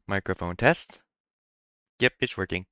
Microphone test. Yep, it's working.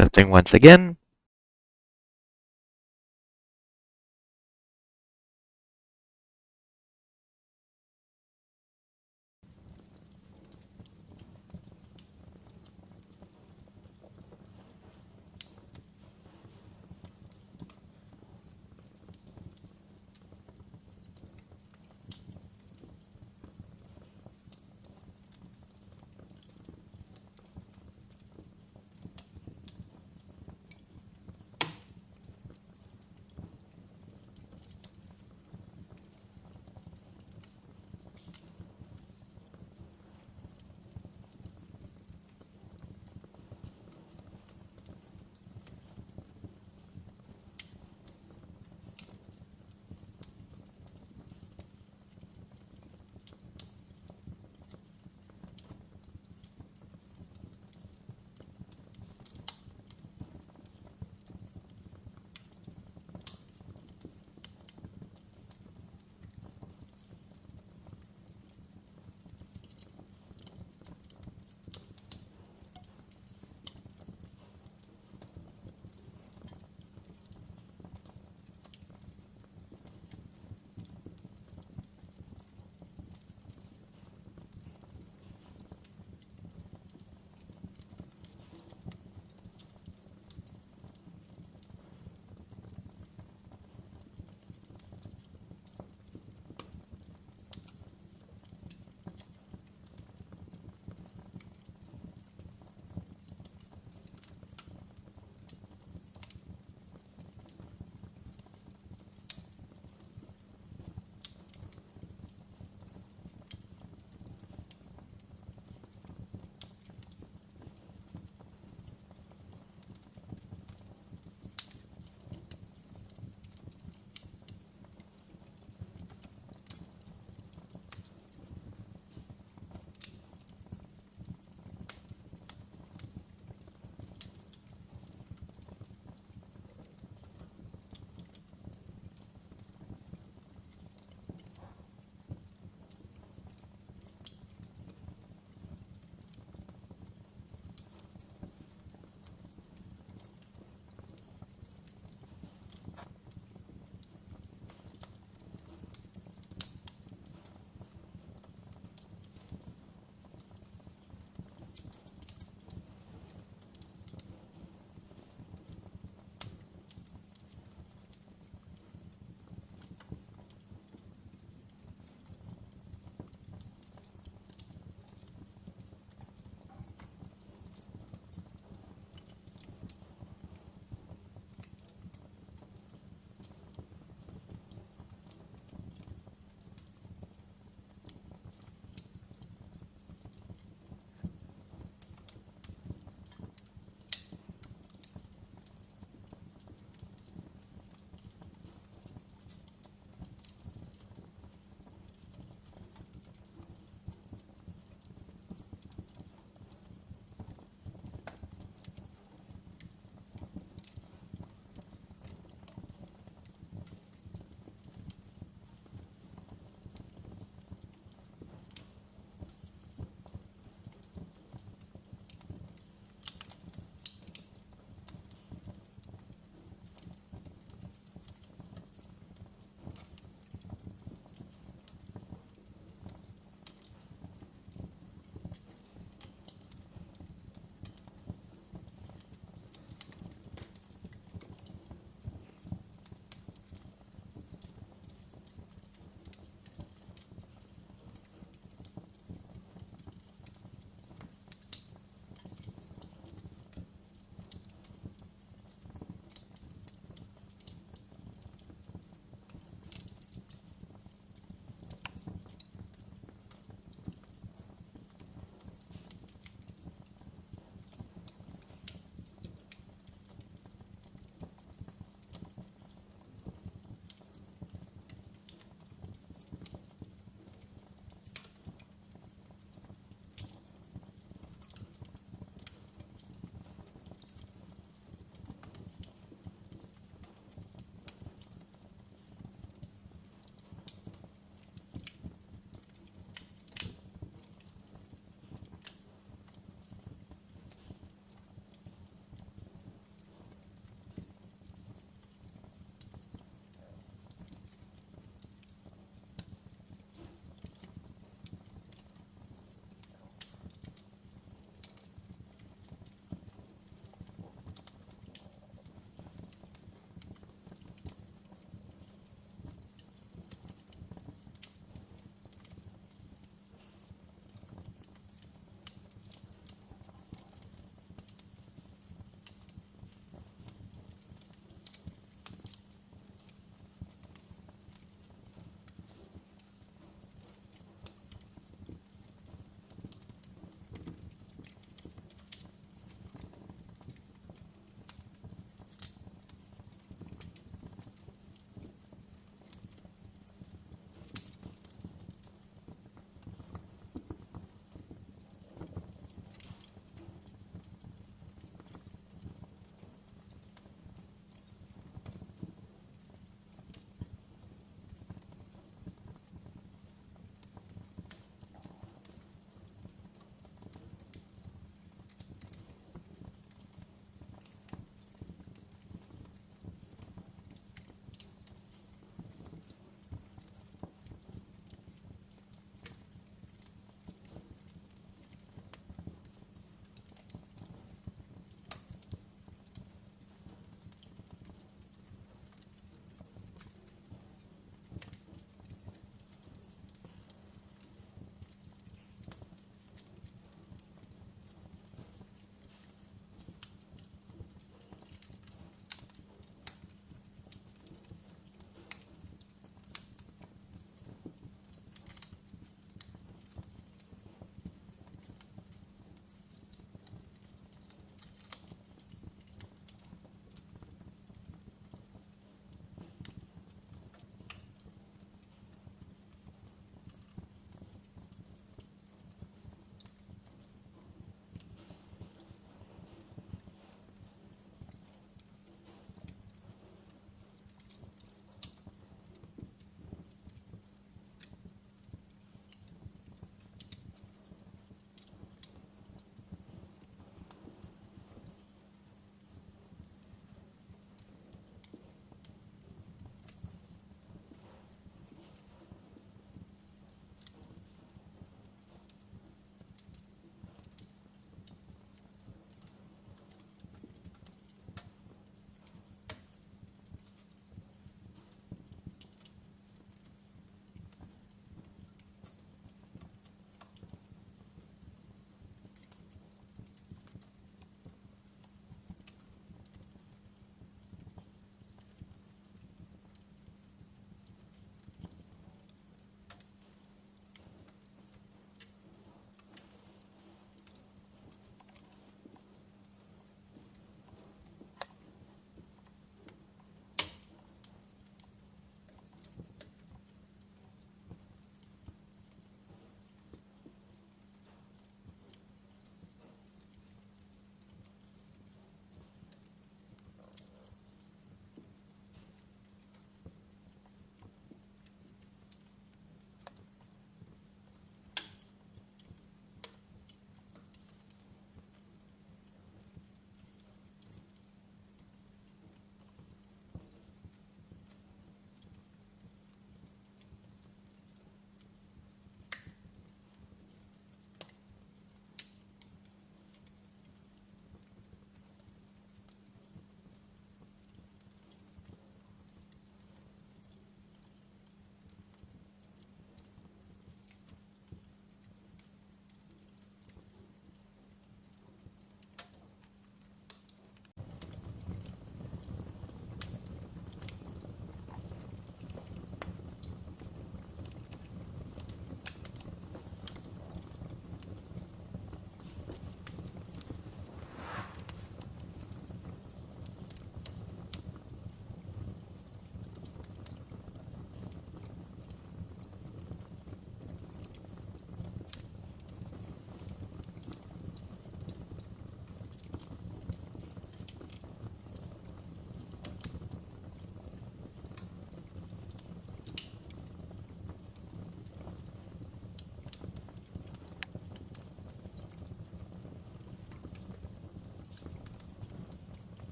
Testing once again.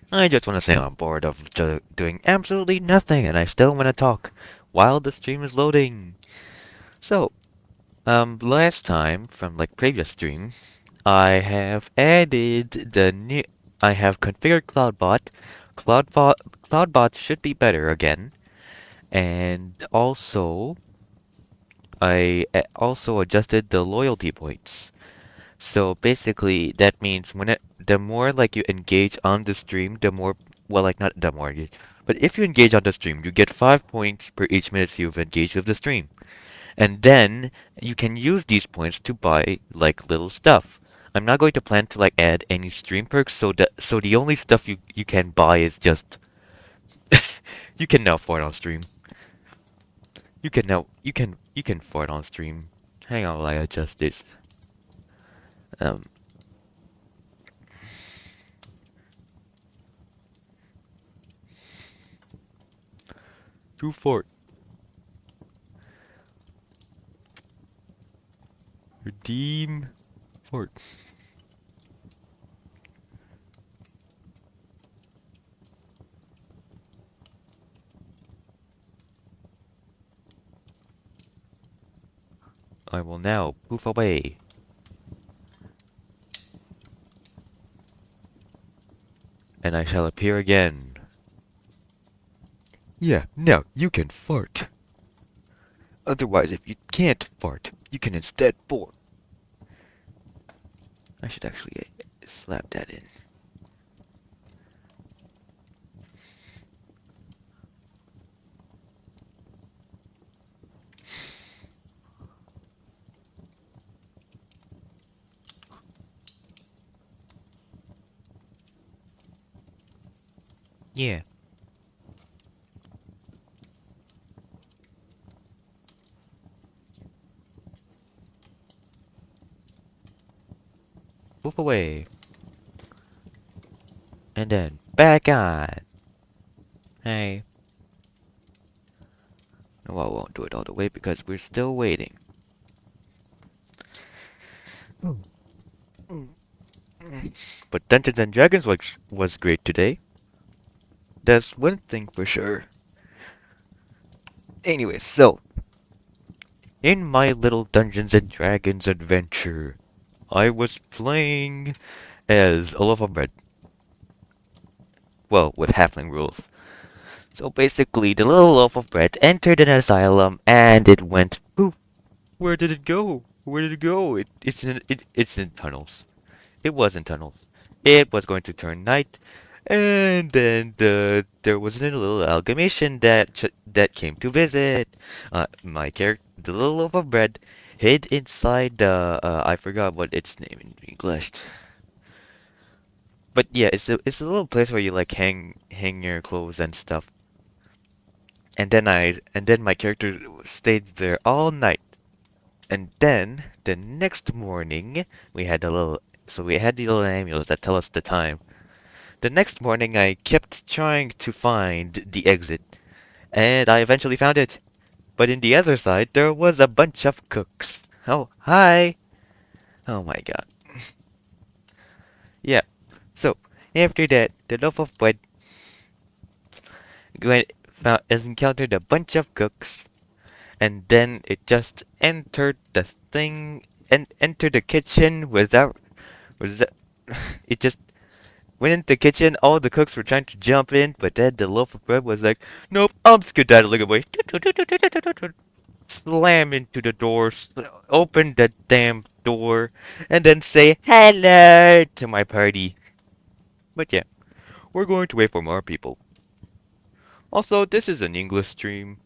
I just want to say I'm bored of doing absolutely nothing and I still want to talk while the stream is loading. So, last time from like previous stream, I have added the new. I have configured CloudBot. CloudBot CloudBot should be better again, and also also adjusted the loyalty points. So basically, that means the more like you engage on the stream, the more well, like not the more you, but if you engage on the stream, you get 5 points per each minute you've engaged with the stream. And then you can use these points to buy like little stuff. I'm not going to plan to like add any stream perks, so the only stuff you can buy is just you can now fart on stream. You can fart on stream. Hang on while I adjust this. Um, to fart. Redeem fart. I will now poof away, and I shall appear again. Yeah, now you can fart. Otherwise, if you can't fart, you can instead fart. I should actually slap that in. Yeah. Poof away. And then back on. Hey. No, I won't do it all the way because we're still waiting. But Dungeons and Dragons was great today. That's one thing for sure. Anyway, so in my little Dungeons and Dragons adventure, I was playing as a loaf of bread. Well, with halfling rules. So basically, the little loaf of bread entered an asylum and it went poof. Where did it go? Where did it go? It's in tunnels. It was in tunnels. It was going to turn night, and then there was a little alchemician that came to visit. My character, the little loaf of bread, hid inside the I forgot what its name in English. But yeah, it's a little place where you like hang your clothes and stuff. And then my character stayed there all night. And then the next morning we had the little amulets that tell us the time. The next morning I kept trying to find the exit, and I eventually found it. But in the other side there was a bunch of cooks. Oh, hi! Oh my god. Yeah. So after that, the loaf of bread has encountered a bunch of cooks, and then it just entered the thing and entered the kitchen without was that it just went into the kitchen. All the cooks were trying to jump in, but then the loaf of bread was like, "Nope, I'm skedaddling away." Slam into the door, open the damn door, and then say hello to my party. But yeah, we're going to wait for more people. Also, this is an English stream.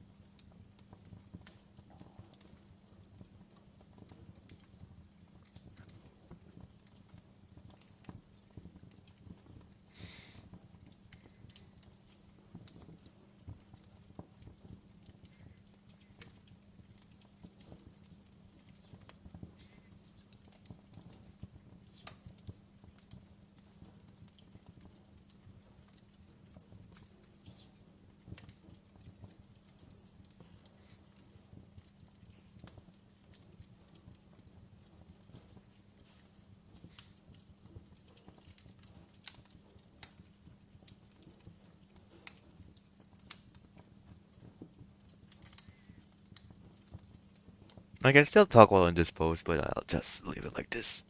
I can still talk while in this pose, but I'll just leave it like this.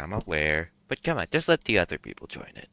I'm aware. But come on, just let the other people join it.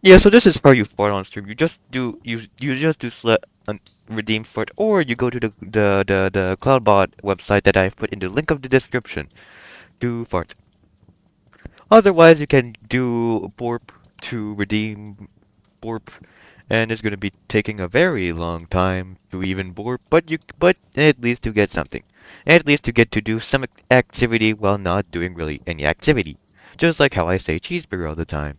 Yeah, so this is how you fart on stream. You just do redeem fart, or you go to the CloudBot website that I've put in the link of the description. Do fart. Otherwise, you can do Borp to redeem Borp, and it's gonna be taking a very long time to even Borp, but at least you get something. At least you get to do some activity while not doing really any activity. Just like how I say cheeseburger all the time.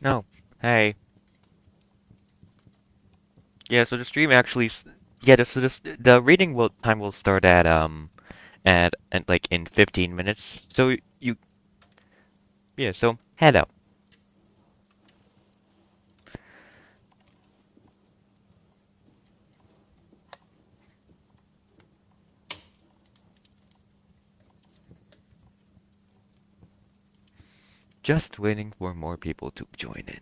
No. Hey. Yeah, so the stream actually yeah, the reading will time will start at like in 15 minutes. So you yeah, so head out. Just waiting for more people to join in.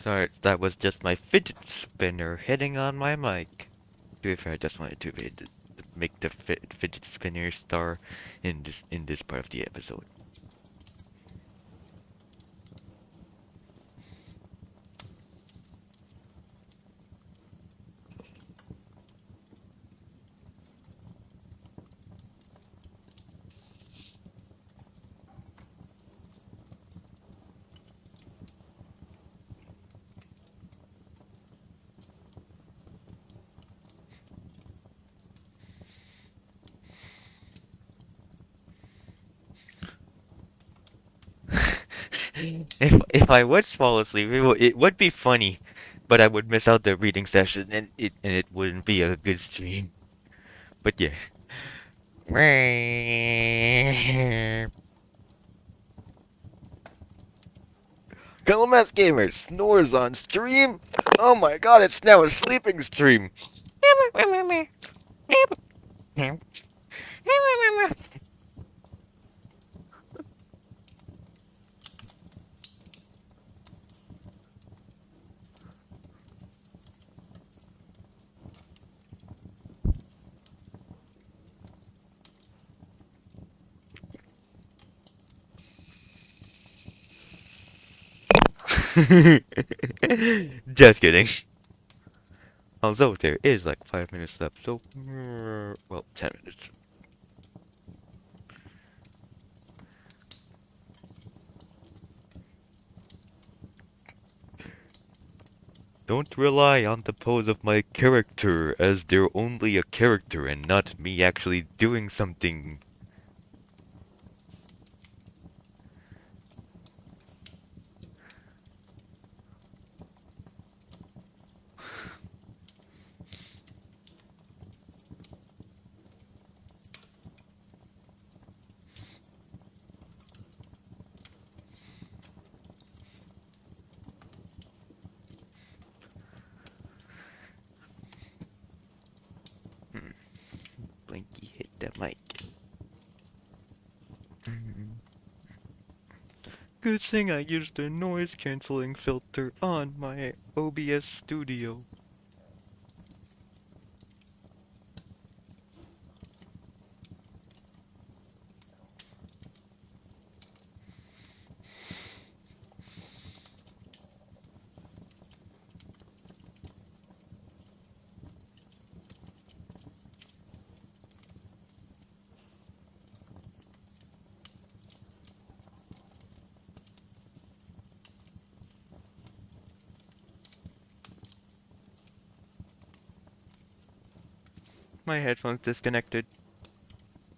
Sorry, that was just my fidget spinner hitting on my mic. To be fair, I just wanted to make the fidget spinner star in this part of the episode. If I would fall asleep, it would be funny, but I would miss out the reading session, and it wouldn't be a good stream. But yeah. KylomaskGamer snores on stream. Oh my god, it's now a sleeping stream. Just kidding. Although there is like 5 minutes left, so well, 10 minutes. Don't rely on the pose of my character, as they're only a character and not me actually doing something. Hmm, Blinky hit the mic. Good thing I used the noise cancelling filter on my OBS Studio. My headphones disconnected.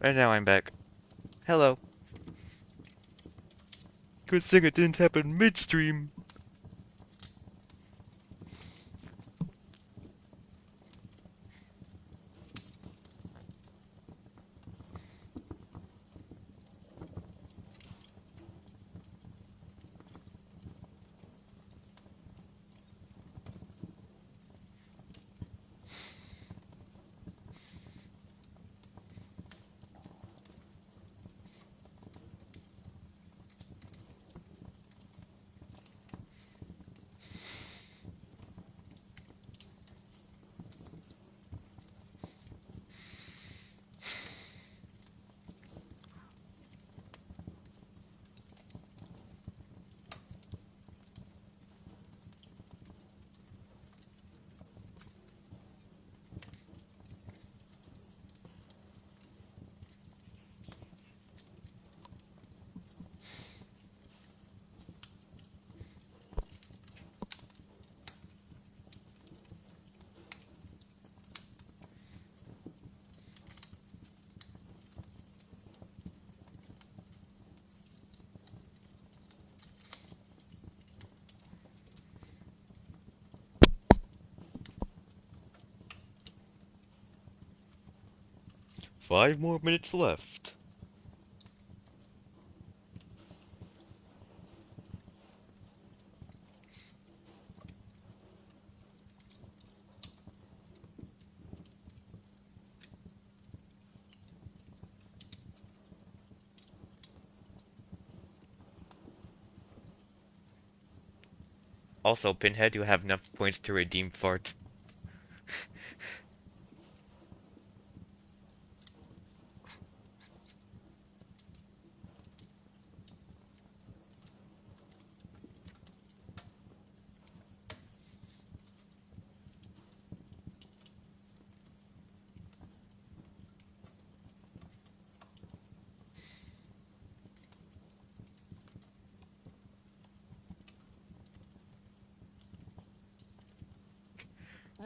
And now I'm back. Hello. Good thing it didn't happen midstream. Five more minutes left. Also, Pinhead, you have enough points to redeem Fart.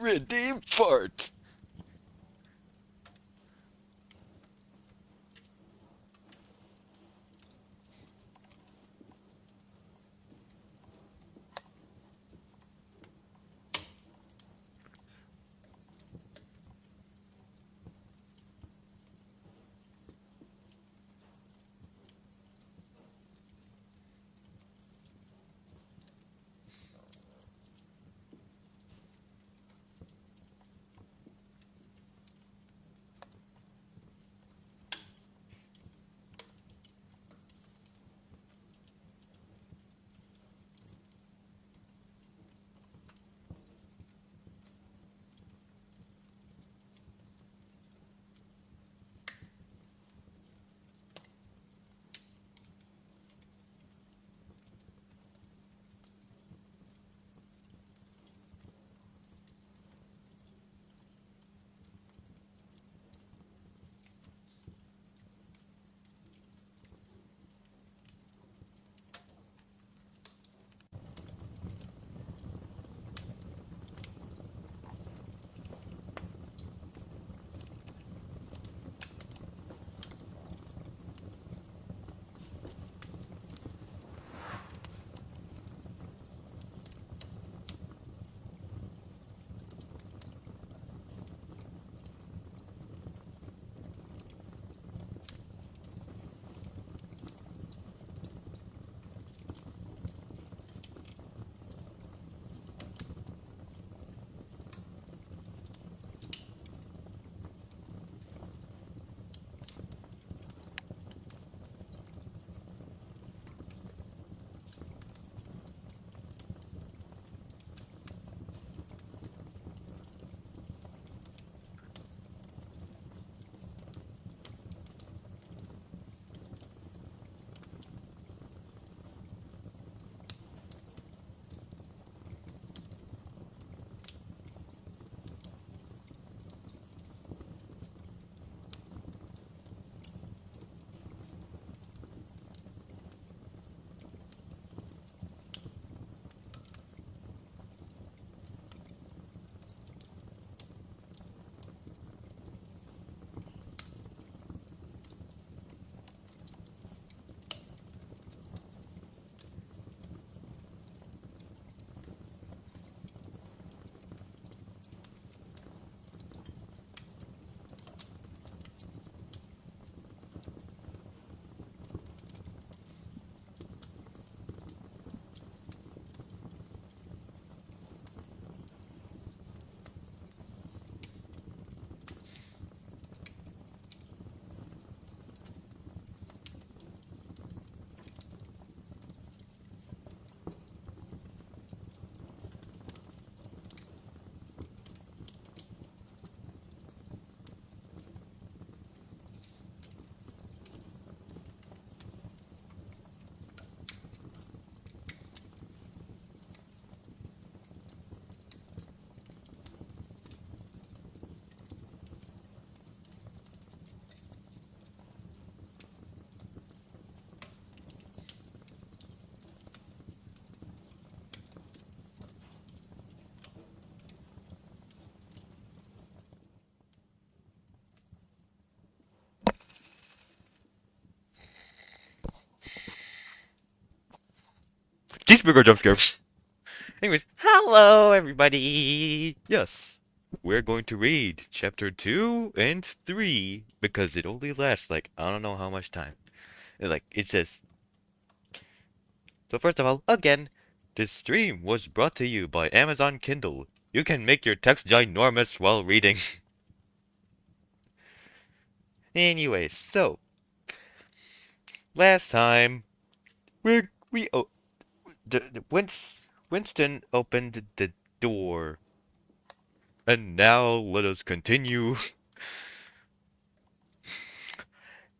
Redeem Fart! Cheeseburger jump scare! Anyways, hello everybody! Yes, we're going to read chapter 2 and 3 because it only lasts like I don't know how much time. Like it says. So first of all, again, this stream was brought to you by Amazon Kindle. You can make your text ginormous while reading. Anyways, so last time we oh, went. Winston opened the door. And now let us continue.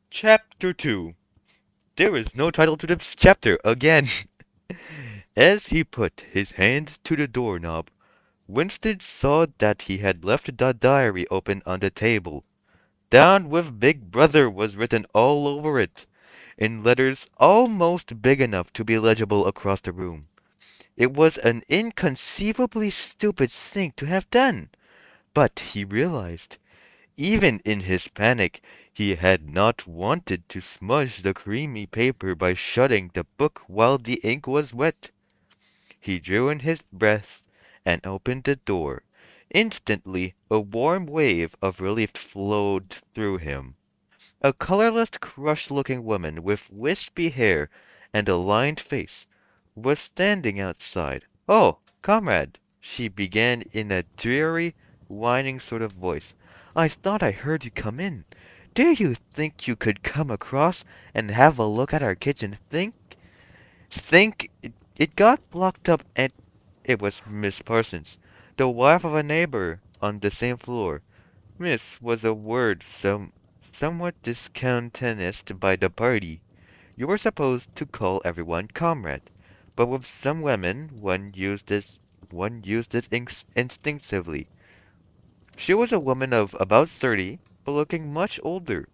Chapter 2. There is no title to this chapter again. As he put his hand to the doorknob, Winston saw that he had left the diary open on the table. Down with Big Brother was written all over it, in letters almost big enough to be legible across the room. It was an inconceivably stupid thing to have done, but he realized, even in his panic, he had not wanted to smudge the creamy paper by shutting the book while the ink was wet. He drew in his breath and opened the door. Instantly, a warm wave of relief flowed through him. A colorless, crushed-looking woman with wispy hair and a lined face was standing outside. "Oh, comrade," she began in a dreary, whining sort of voice. "I thought I heard you come in. Do you think you could come across and have a look at our kitchen? Think it got blocked up and it was Miss Parsons, the wife of a neighbor on the same floor. Miss was a word somewhat discountenanced by the party. You were supposed to call everyone comrade, but with some women one used it instinctively. She was a woman of about 30, but looking much older.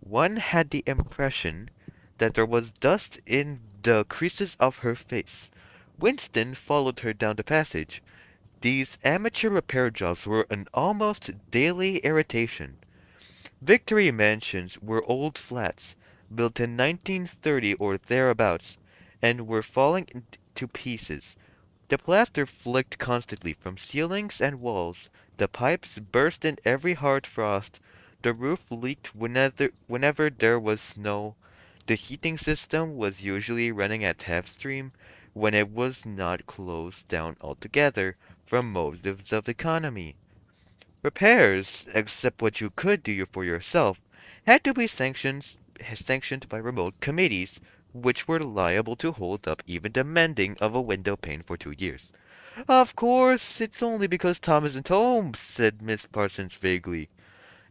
One had the impression that there was dust in the creases of her face. Winston followed her down the passage. These amateur repair jobs were an almost daily irritation. Victory mansions were old flats, built in 1930 or thereabouts, and were falling to pieces. The plaster flicked constantly from ceilings and walls, the pipes burst in every hard frost, the roof leaked whenever there was snow, the heating system was usually running at half stream when it was not closed down altogether from motives of economy. Repairs, except what you could do for yourself, had to be sanctioned by remote committees, which were liable to hold up even the mending of a window pane for 2 years. "Of course, it's only because Tom isn't home," said Miss Parsons vaguely.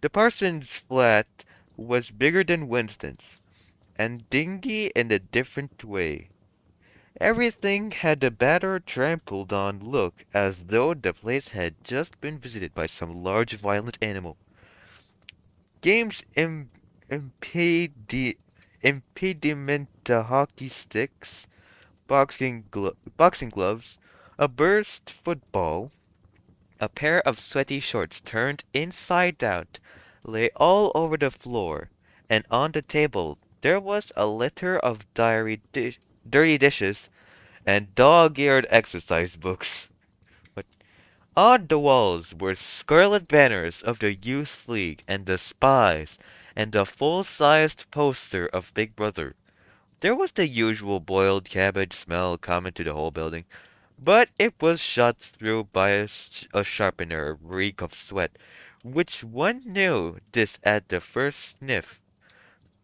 The Parsons flat was bigger than Winston's, and dingy in a different way. Everything had a battered, trampled on look, as though the place had just been visited by some large violent animal. Games impedi impedimenta hockey sticks, boxing gloves, a burst football, a pair of sweaty shorts turned inside out, lay all over the floor, and on the table there was a litter of dirty dishes and dog-eared exercise books. But on the walls were scarlet banners of the Youth League and the Spies, and a full-sized poster of Big Brother. There was the usual boiled cabbage smell common to the whole building, but it was shot through by a sharpener reek of sweat, which one knew this at the first sniff.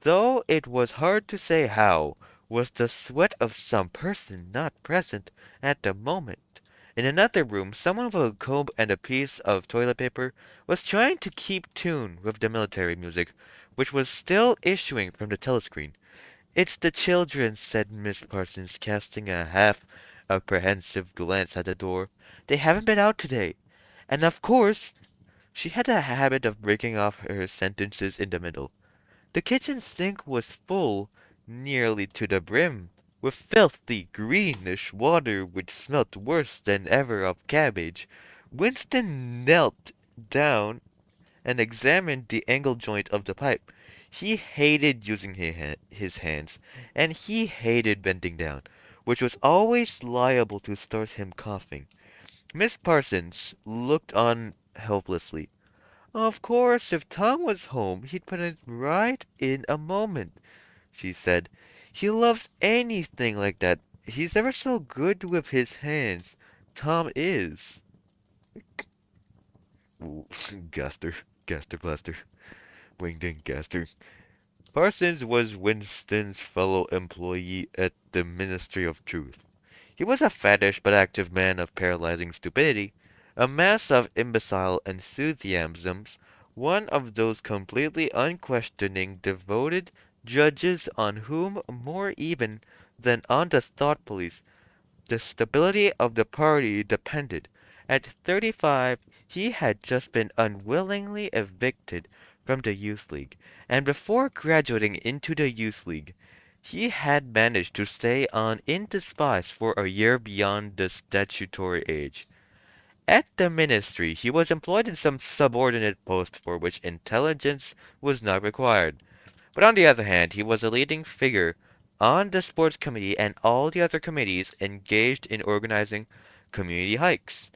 Though it was hard to say how, was the sweat of some person not present at the moment. In another room, someone with a comb and a piece of toilet paper was trying to keep tune with the military music, which was still issuing from the telescreen. "It's the children," said Miss Parsons, casting a half apprehensive glance at the door. "They haven't been out today. And of course," she had a habit of breaking off her sentences in the middle, "the kitchen sink was full, nearly to the brim, with filthy, greenish water which smelt worse than ever of cabbage." Winston knelt down and examined the angle joint of the pipe. He hated using his hands, and he hated bending down, which was always liable to start him coughing. Miss Parsons looked on helplessly. "Of course, if Tom was home, he'd put it right in a moment," she said. "He loves anything like that. He's ever so good with his hands. Tom is." Ooh, Gaster, Gaster Blaster, Wingding Gaster. Parsons was Winston's fellow employee at the Ministry of Truth. He was a faddish but active man of paralyzing stupidity, a mass of imbecile enthusiasms, one of those completely unquestioning, devoted judges on whom, more even than on the thought police, the stability of the party depended. At 35, he had just been unwillingly evicted from the Youth League, and before graduating into the Youth League, he had managed to stay on in disguise for a year beyond the statutory age. At the ministry, he was employed in some subordinate post for which intelligence was not required. But on the other hand, he was a leading figure on the sports committee and all the other committees engaged in organizing community hikes,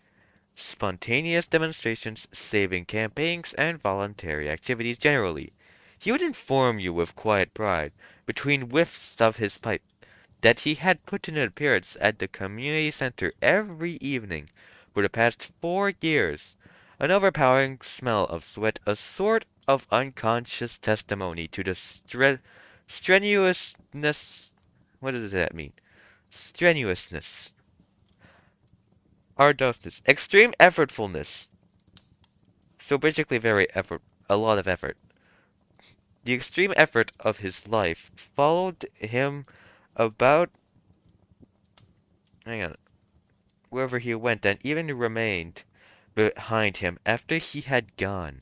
spontaneous demonstrations, saving campaigns, and voluntary activities generally. He would inform you with quiet pride, between whiffs of his pipe, that he had put in an appearance at the community center every evening for the past 4 years, an overpowering smell of sweat, a sort of unconscious testimony to the strenuousness. What does that mean? Strenuousness, arduousness, extreme effortfulness. So basically, a lot of effort. The extreme effort of his life followed him about, hang on, wherever he went, and even remained behind him after he had gone.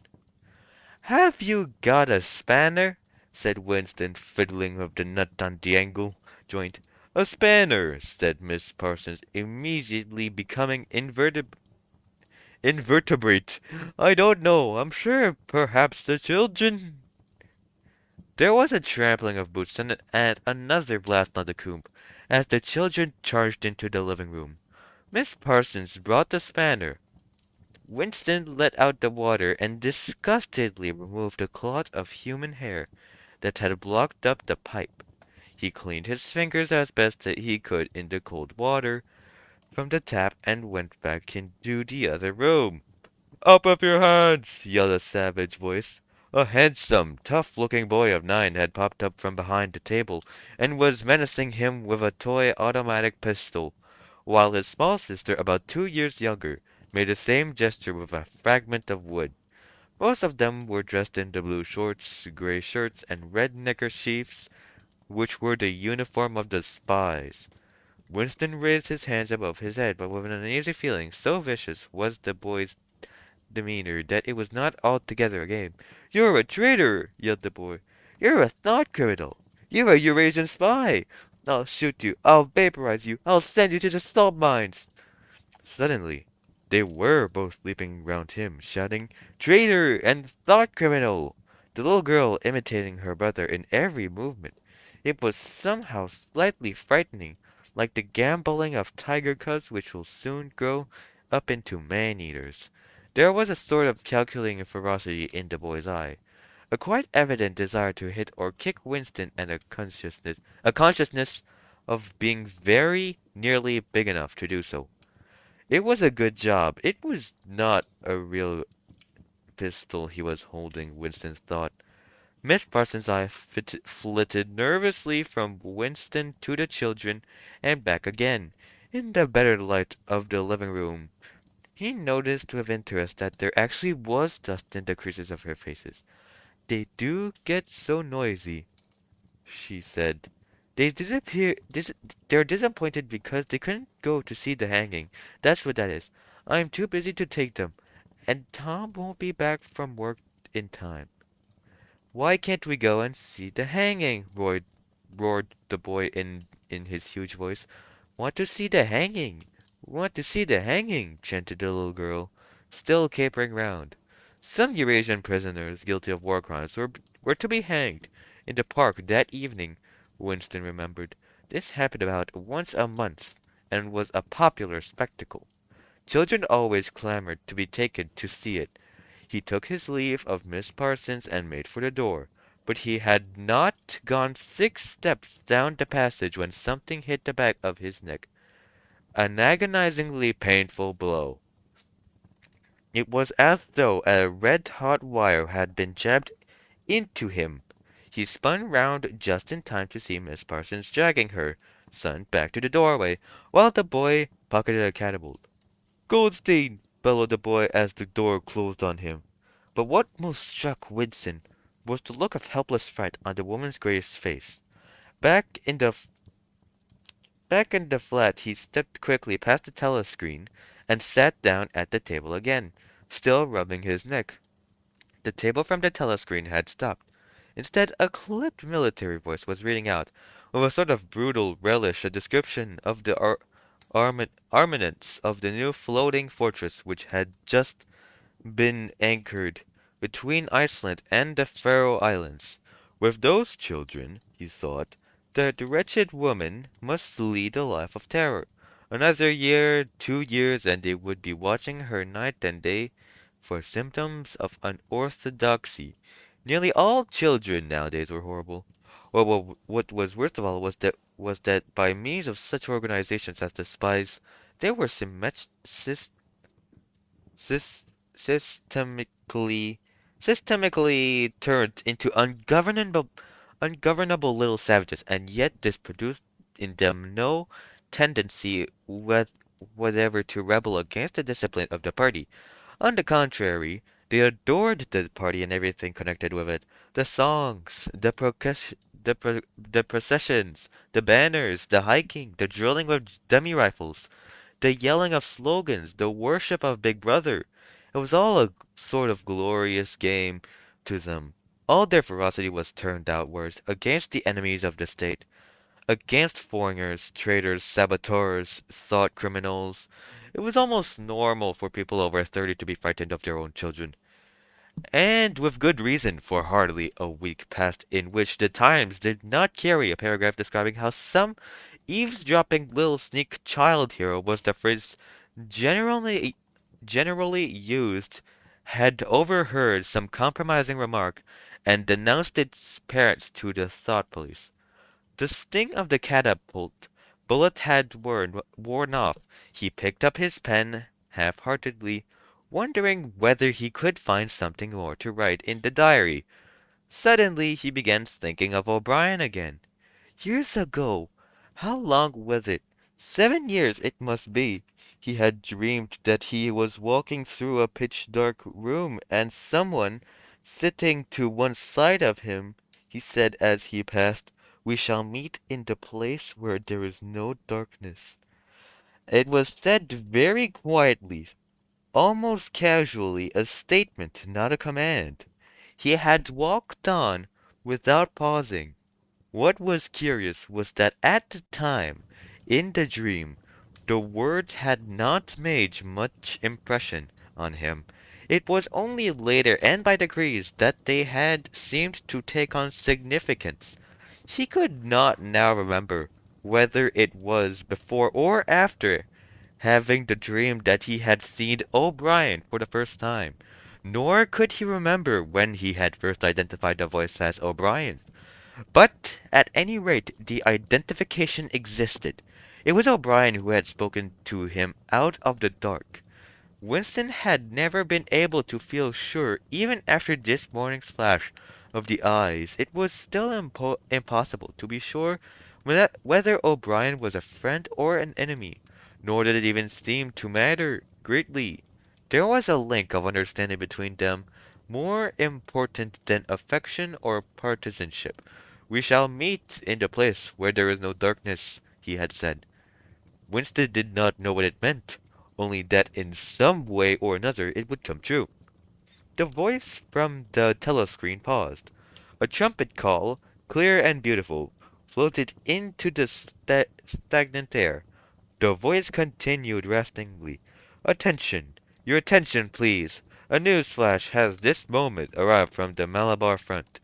"Have you got a spanner?" said Winston, fiddling with the nut on the angle joint. "A spanner," said Miss Parsons, immediately becoming invertebrate. "I don't know. I'm sure perhaps the children—" There was a trampling of boots and another blast on the coombe, as the children charged into the living room. Miss Parsons brought the spanner. Winston let out the water and disgustedly removed the clot of human hair that had blocked up the pipe. He cleaned his fingers as best he could in the cold water from the tap and went back into the other room. "Up with your hands!" yelled a savage voice. A handsome, tough-looking boy of 9 had popped up from behind the table and was menacing him with a toy automatic pistol, while his small sister, about 2 years younger, made the same gesture with a fragment of wood. Most of them were dressed in the blue shorts, gray shirts, and red neckerchiefs, which were the uniform of the spies. Winston raised his hands above his head, but with an uneasy feeling, so vicious was the boy's demeanor that it was not altogether a game. "You're a traitor!" yelled the boy. "You're a thought criminal! You're a Eurasian spy! I'll shoot you! I'll vaporize you! I'll send you to the salt mines!" Suddenly, they were both leaping round him, shouting, "Traitor!" and "Thought criminal!" the little girl imitating her brother in every movement. It was somehow slightly frightening, like the gambolling of tiger cubs which will soon grow up into man-eaters. There was a sort of calculating ferocity in the boy's eye, a quite evident desire to hit or kick Winston, and a consciousness of being very nearly big enough to do so. It was a good job. It was not a real pistol he was holding, Winston thought. Miss Parsons' eye flitted nervously from Winston to the children and back again. In the better light of the living room, he noticed with interest that there actually was dust in the creases of her faces. "They do get so noisy," she said. They're disappointed because they couldn't go to see the hanging. That's what that is. I'm too busy to take them, and Tom won't be back from work in time." "Why can't we go and see the hanging?" roared the boy in his huge voice. "Want to see the hanging! Want to see the hanging!" chanted the little girl, still capering round. Some Eurasian prisoners guilty of war crimes were to be hanged in the park that evening, Winston remembered. This happened about once a month, and was a popular spectacle. Children always clamored to be taken to see it. He took his leave of Miss Parsons and made for the door, but he had not gone 6 steps down the passage when something hit the back of his neck, an agonizingly painful blow. It was as though a red-hot wire had been jabbed into him. He spun round just in time to see Miss Parsons dragging her son back to the doorway, while the boy pocketed a catapult. Goldstein! Bellowed the boy as the door closed on him. But what most struck Winston was the look of helpless fright on the woman's grayish face. Back in the Back in the flat, he stepped quickly past the telescreen and sat down at the table again, still rubbing his neck. The table from the telescreen had stopped. Instead, a clipped military voice was reading out, with a sort of brutal relish, a description of the armaments of the new floating fortress which had just been anchored between Iceland and the Faroe Islands. With those children, he thought, the wretched woman must lead a life of terror. Another year, 2 years, and they would be watching her night and day for symptoms of unorthodoxy. Nearly all children nowadays were horrible. What was worst of all was that by means of such organizations as the spies, they were sys- systemically systemically turned into ungovernable little savages, and yet this produced in them no tendency whatever to rebel against the discipline of the party. On the contrary, they adored the party and everything connected with it. The songs, the processions, the banners, the hiking, the drilling with dummy rifles, the yelling of slogans, the worship of Big Brother. It was all a sort of glorious game to them. All their ferocity was turned outwards against the enemies of the state, against foreigners, traitors, saboteurs, thought criminals. It was almost normal for people over 30 to be frightened of their own children. And with good reason, for hardly a week passed in which the Times did not carry a paragraph describing how some eavesdropping little sneak child hero was the phrase generally generally used, had overheard some compromising remark, and denounced its parents to the thought police. The sting of the catapult bullet had worn off. He picked up his pen half-heartedly, wondering whether he could find something more to write in the diary. Suddenly he began thinking of O'Brien again. Years ago. How long was it? 7 years it must be. He had dreamed that he was walking through a pitch-dark room and someone sitting to one side of him. He said as he passed, "We shall meet in the place where there is no darkness." It was said very quietly, almost casually, a statement, not a command. He had walked on without pausing. What was curious was that at the time, in the dream, the words had not made much impression on him. It was only later and by degrees that they had seemed to take on significance. He could not now remember whether it was before or after having the dream that he had seen O'Brien for the first time, nor could he remember when he had first identified the voice as O'Brien. But at any rate the identification existed. It was O'Brien who had spoken to him out of the dark. Winston had never been able to feel sure even after this morning's flash of the eyes. It was still impossible to be sure whether O'Brien was a friend or an enemy, nor did it even seem to matter greatly. There was a link of understanding between them, more important than affection or partisanship. "We shall meet in the place where there is no darkness," he had said. Winston did not know what it meant, only that in some way or another it would come true. The voice from the telescreen paused. A trumpet call, clear and beautiful, floated into the stagnant air. The voice continued raspingly. "Attention! Your attention, please! A news flash has this moment arrived from the Malabar front.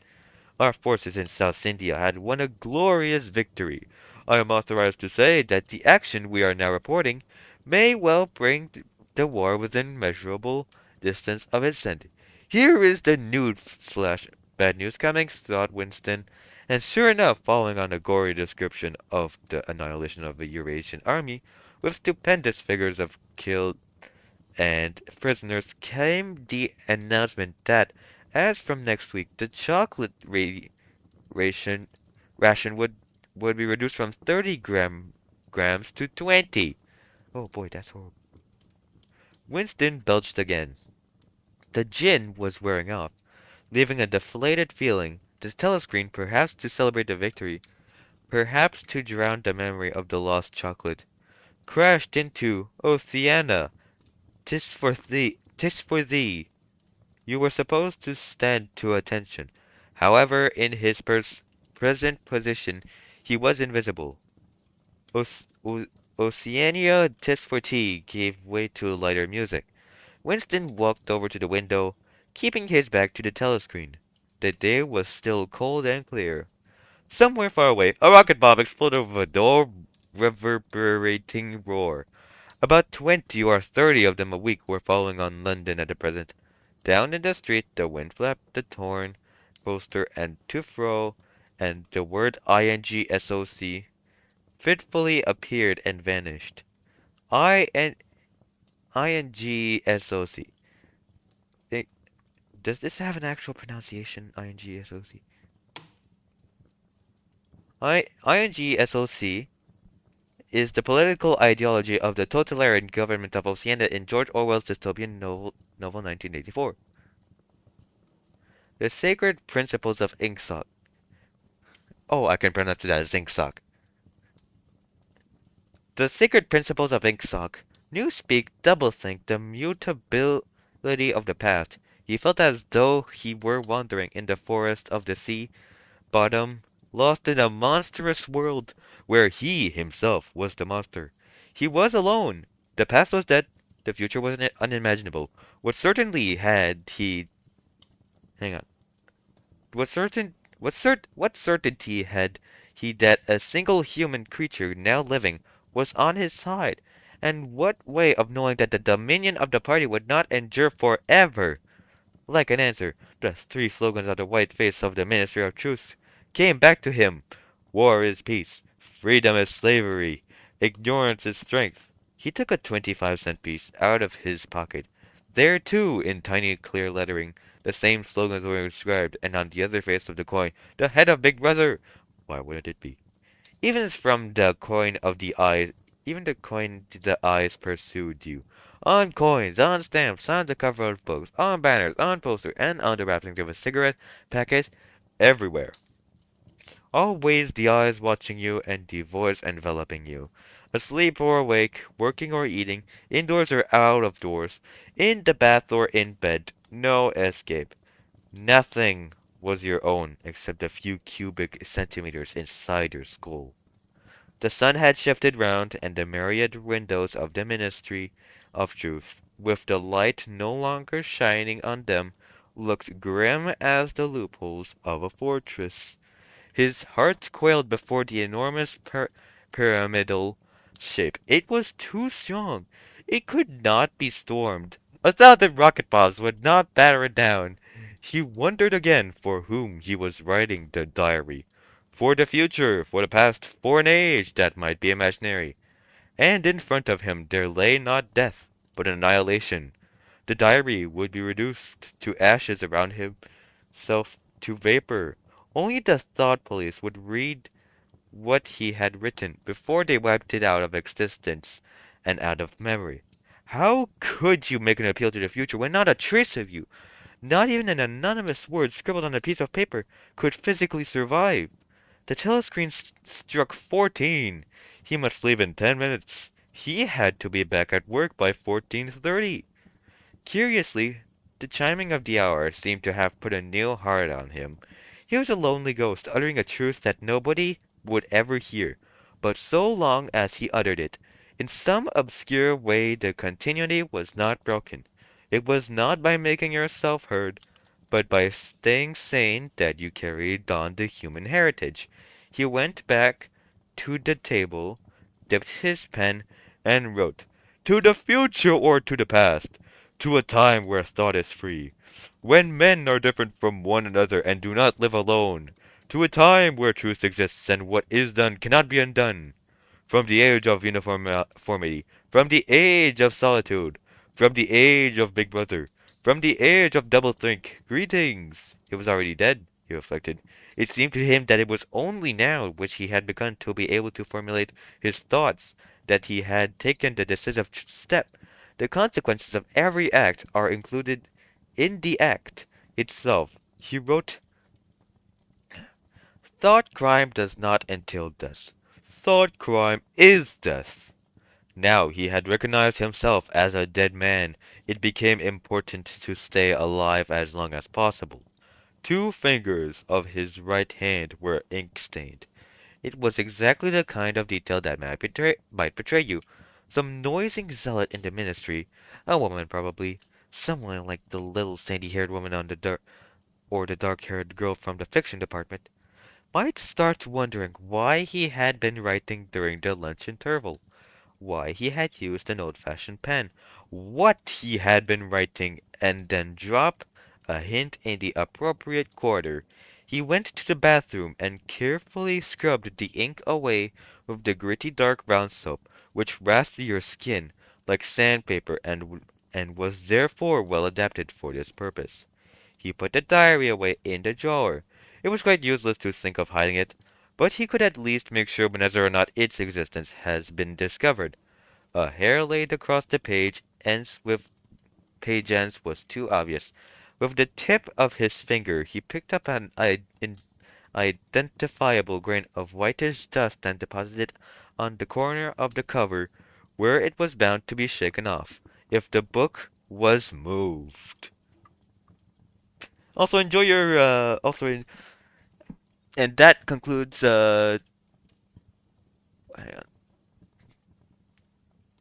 Our forces in South India had won a glorious victory. I am authorized to say that the action we are now reporting may well bring the war within measurable distance of its end." Here is the news slash bad news coming, thought Winston, and sure enough, following on a gory description of the annihilation of a Eurasian army, with stupendous figures of killed and prisoners, came the announcement that, as from next week, the chocolate ration ration would be reduced from 30 grams to 20. Oh boy, that's horrible. Winston belched again. The gin was wearing off, leaving a deflated feeling. The telescreen, perhaps to celebrate the victory, perhaps to drown the memory of the lost chocolate, crashed into Oceana. Tis for thee. You were supposed to stand to attention. However, in his present position, he was invisible. Oce Oceania, tis for tea gave way to lighter music. Winston walked over to the window, keeping his back to the telescreen. The day was still cold and clear. Somewhere far away, a rocket bomb exploded with a dull, reverberating roar. About 20 or 30 of them a week were falling on London at the present. Down in the street, the wind flapped the torn poster and to fro, and the word INGSOC fitfully appeared and vanished. I N INGSOC. Does this have an actual pronunciation? INGSOC. INGSOC is the political ideology of the totalitarian government of Oceania in George Orwell's dystopian novel 1984. The sacred principles of Ingsoc. Oh, I can pronounce it as Ingsoc. The sacred principles of Ingsoc. Newspeak doublethink the mutability of the past. He felt as though he were wandering in the forest of the sea bottom, lost in a monstrous world where he himself was the monster. He was alone. The past was dead. The future was unimaginable. What certainly had he... Hang on. What certainty had he that a single human creature now living was on his side? And what way of knowing that the dominion of the party would not endure forever? Like an answer, the three slogans on the white face of the Ministry of Truth came back to him. War is peace. Freedom is slavery. Ignorance is strength. He took a 25-cent piece out of his pocket. There, too, in tiny clear lettering, the same slogans were inscribed, and on the other face of the coin, the head of Big Brother. Why wouldn't it be? Even from the coin of the eyes, even the coin the eyes pursued you. On coins, on stamps, on the cover of books, on banners, on posters, and on the wrappings of a cigarette packet, everywhere. Always the eyes watching you and the voice enveloping you. Asleep or awake, working or eating, indoors or out of doors, in the bath or in bed, no escape. Nothing was your own except a few cubic centimeters inside your skull. The sun had shifted round, and the myriad windows of the Ministry of Truth, with the light no longer shining on them, looked grim as the loopholes of a fortress. His heart quailed before the enormous pyramidal shape. It was too strong. It could not be stormed. 1,000 rocket bombs would not batter it down. He wondered again for whom he was writing the diary. For the future, for the past, for an age that might be imaginary. And in front of him there lay not death, but annihilation. The diary would be reduced to ashes around himself, to vapor. Only the thought police would read what he had written before they wiped it out of existence and out of memory. How could you make an appeal to the future when not a trace of you, not even an anonymous word scribbled on a piece of paper, could physically survive? The telescreen struck 14. He must leave in 10 minutes. He had to be back at work by 14:30. Curiously, the chiming of the hour seemed to have put a new heart on him. He was a lonely ghost, uttering a truth that nobody would ever hear, but so long as he uttered it, in some obscure way the continuity was not broken. It was not by making yourself heard, but by staying sane that you carried on the human heritage. He went back to the table, dipped his pen, and wrote, "To the future or to the past, to a time where thought is free, when men are different from one another and do not live alone, to a time where truth exists and what is done cannot be undone, from the age of uniformity, from the age of solitude, from the age of Big Brother, from the age of doublethink. Greetings!" He was already dead. he reflected. It seemed to him that it was only now which he had begun to be able to formulate his thoughts, that he had taken the decisive step. The consequences of every act are included in the act itself. He wrote, Thought crime does not entail death. Thought crime is death. Now he had recognized himself as a dead man. It became important to stay alive as long as possible. 2 fingers of his right hand were ink-stained. It was exactly the kind of detail that might betray you. Some noisy zealot in the ministry, a woman probably, someone like the little sandy-haired woman on the or the dark-haired girl from the fiction department, might start wondering why he had been writing during the lunch interval, why he had used an old-fashioned pen, what he had been writing, and then drop a hint in the appropriate quarter. He went to the bathroom and carefully scrubbed the ink away with the gritty dark brown soap, which rasped your skin like sandpaper and was therefore well adapted for this purpose. He put the diary away in the drawer. It was quite useless to think of hiding it, but he could at least make sure whether or not its existence has been discovered. A hair laid across the page ends was too obvious. With the tip of his finger, he picked up an identifiable grain of whitish dust and deposited it on the corner of the cover, where it was bound to be shaken off if the book was moved. Also, enjoy your and that concludes hang on.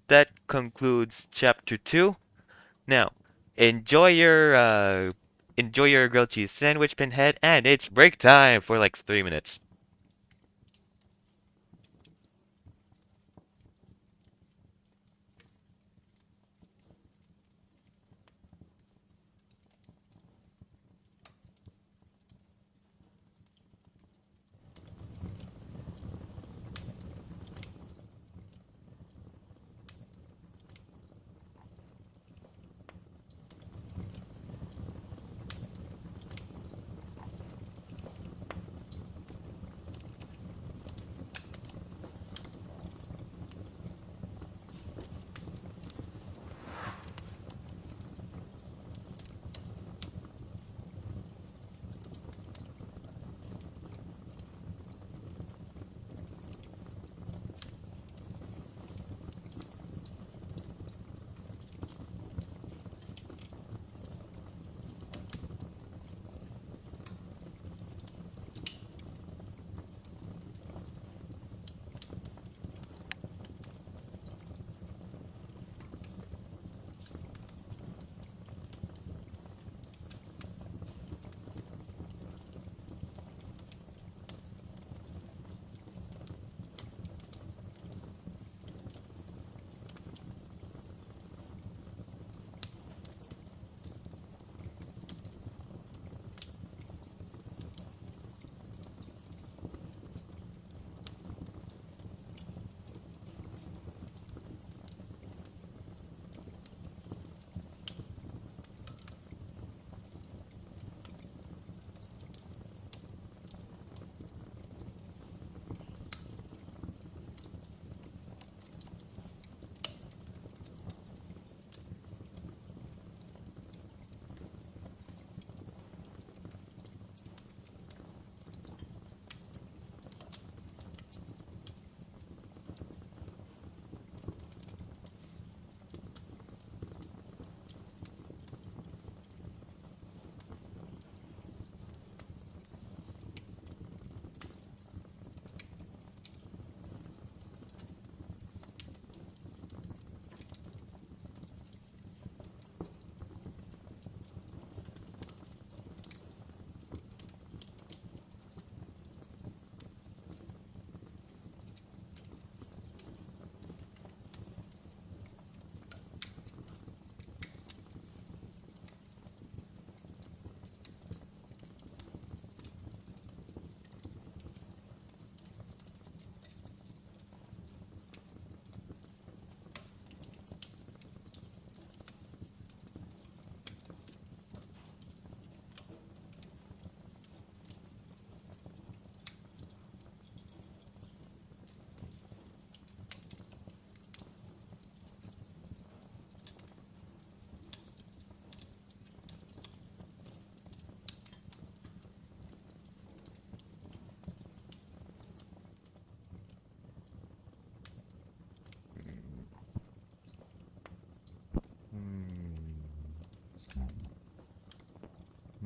That concludes chapter 2. Now, enjoy your grilled cheese sandwich, Pinhead, and it's break time for like 3 minutes.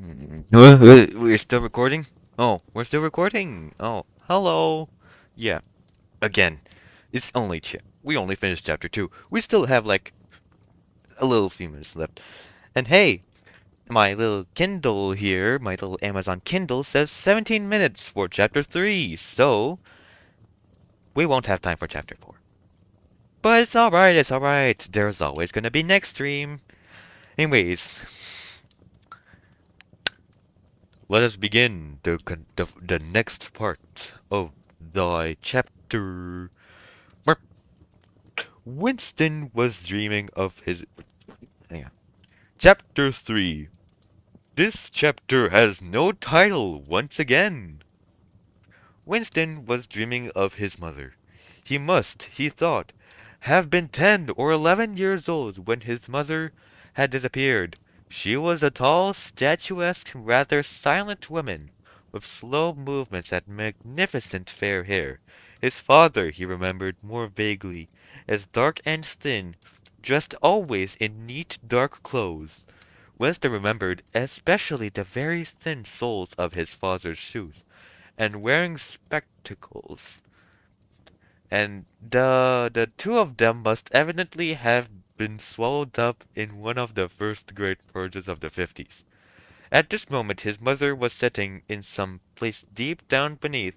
We're still recording? Oh, we're still recording. Oh, hello. Yeah, again, it's only we only finished chapter 2. We still have like a little few minutes left. And hey, my little Kindle here, my little Amazon Kindle says 17 minutes for chapter 3. So, we won't have time for chapter 4. But it's alright, it's alright. There's always gonna be next stream. Anyways, let us begin the next part of thy chapter. Winston was dreaming of his. Hang on. Chapter 3. This chapter has no title once again. Winston was dreaming of his mother. He must, he thought, have been 10 or 11 years old when his mother had disappeared. She was a tall, statuesque, rather silent woman, with slow movements and magnificent fair hair. His father, he remembered more vaguely, as dark and thin, dressed always in neat dark clothes. Winston remembered especially the very thin soles of his father's shoes and wearing spectacles. And the two of them must evidently have been swallowed up in one of the first great purges of the 50s. At this moment his mother was sitting in some place deep down beneath,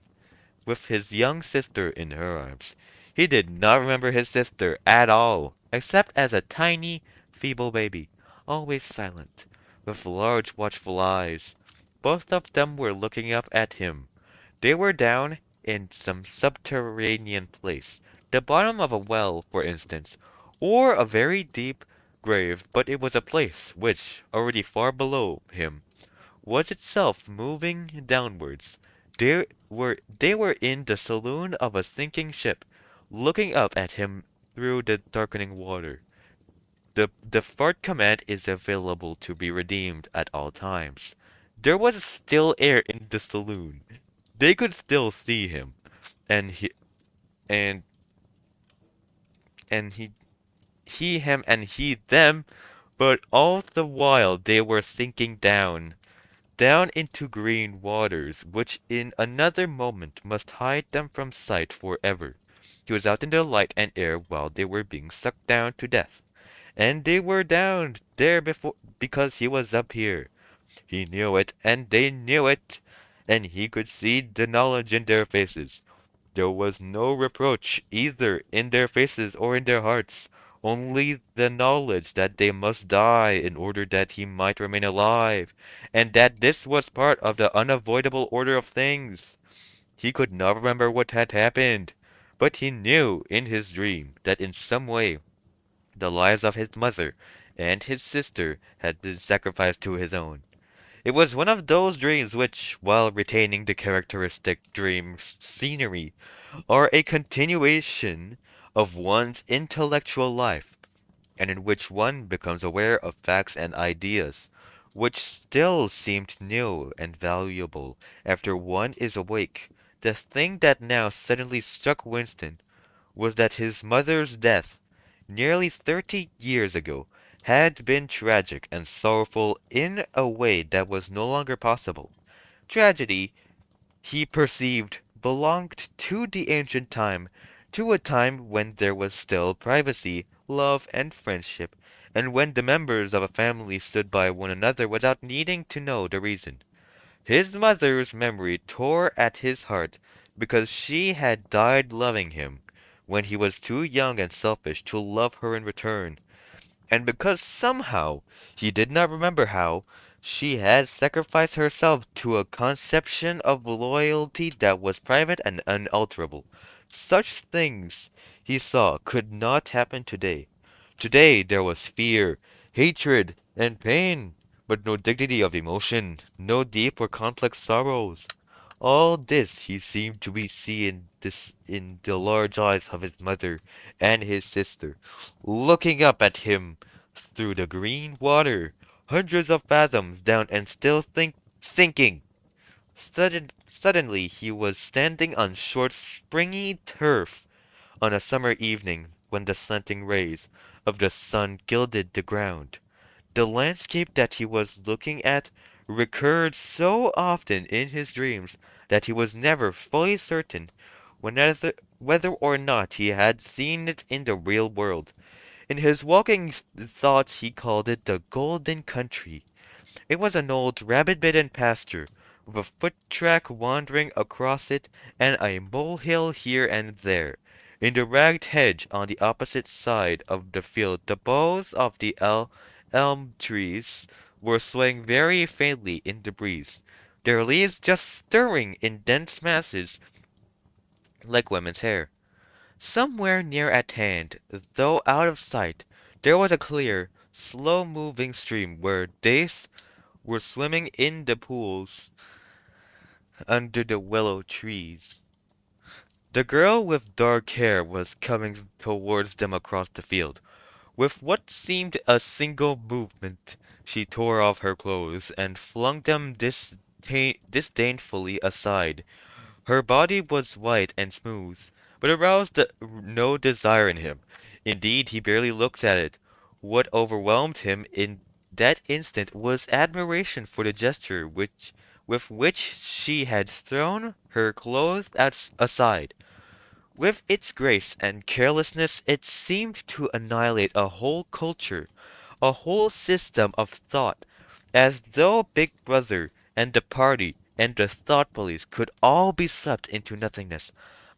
with his young sister in her arms. He did not remember his sister at all, except as a tiny, feeble baby, always silent, with large watchful eyes. Both of them were looking up at him. They were down in some subterranean place, the bottom of a well, for instance, or a very deep grave, but it was a place which, already far below him, was itself moving downwards. They were in the saloon of a sinking ship, looking up at him through the darkening water. The fart command is available to be redeemed at all times. There was still air in the saloon. They could still see him, and and he him and he them, but all the while they were sinking down into green waters, which in another moment must hide them from sight forever. He was out in the light and air while they were being sucked down to death, and they were down there before because he was up here. He knew it, and they knew it, and he could see the knowledge in their faces. There was no reproach either in their faces or in their hearts, only the knowledge that they must die in order that he might remain alive, and that this was part of the unavoidable order of things. He could not remember what had happened, but he knew in his dream that in some way the lives of his mother and his sister had been sacrificed to his own. It was one of those dreams which, while retaining the characteristic dream scenery, are a continuation of one's intellectual life, and in which one becomes aware of facts and ideas which still seemed new and valuable after one is awake. The thing that now suddenly struck Winston was that his mother's death, nearly 30 years ago, had been tragic and sorrowful in a way that was no longer possible. Tragedy, he perceived, belonged to the ancient time, to a time when there was still privacy, love, and friendship, and when the members of a family stood by one another without needing to know the reason. His mother's memory tore at his heart because she had died loving him when he was too young and selfish to love her in return, and because somehow, he did not remember how, she had sacrificed herself to a conception of loyalty that was private and unalterable. Such things, he saw, could not happen today. Today there was fear, hatred, and pain, but no dignity of emotion, no deep or complex sorrows. All this he seemed to be seeing this in the large eyes of his mother and his sister, looking up at him through the green water, hundreds of fathoms down and still sinking. Suddenly he was standing on short, springy turf on a summer evening when the slanting rays of the sun gilded the ground. The landscape that he was looking at recurred so often in his dreams that he was never fully certain whether or not he had seen it in the real world. In his walking thoughts he called it the Golden Country. It was an old rabbit-bitten pasture, with a foot track wandering across it and a molehill here and there. In the ragged hedge on the opposite side of the field the boughs of the elm trees were swaying very faintly in the breeze, their leaves just stirring in dense masses like women's hair. Somewhere near at hand, though out of sight, there was a clear, slow-moving stream where dace were swimming in the pools under the willow trees. The girl with dark hair was coming towards them across the field. With what seemed a single movement, she tore off her clothes and flung them disdainfully aside. Her body was white and smooth, but aroused no desire in him. Indeed, he barely looked at it. What overwhelmed him in that instant was admiration for the gesture with which she had thrown her clothes aside. With its grace and carelessness it seemed to annihilate a whole culture, a whole system of thought, as though Big Brother and the party and the thought police could all be swept into nothingness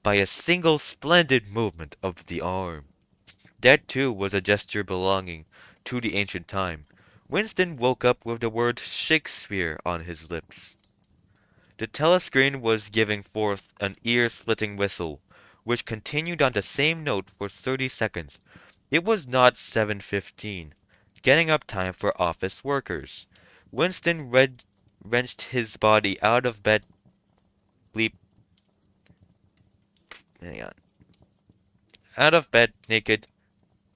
by a single splendid movement of the arm. That too was a gesture belonging to the ancient time. Winston woke up with the word Shakespeare on his lips. The telescreen was giving forth an ear-splitting whistle, which continued on the same note for 30 seconds. It was not 7:15, getting up time for office workers. Winston wrenched his body out of bed, leap, hang on, out of bed naked,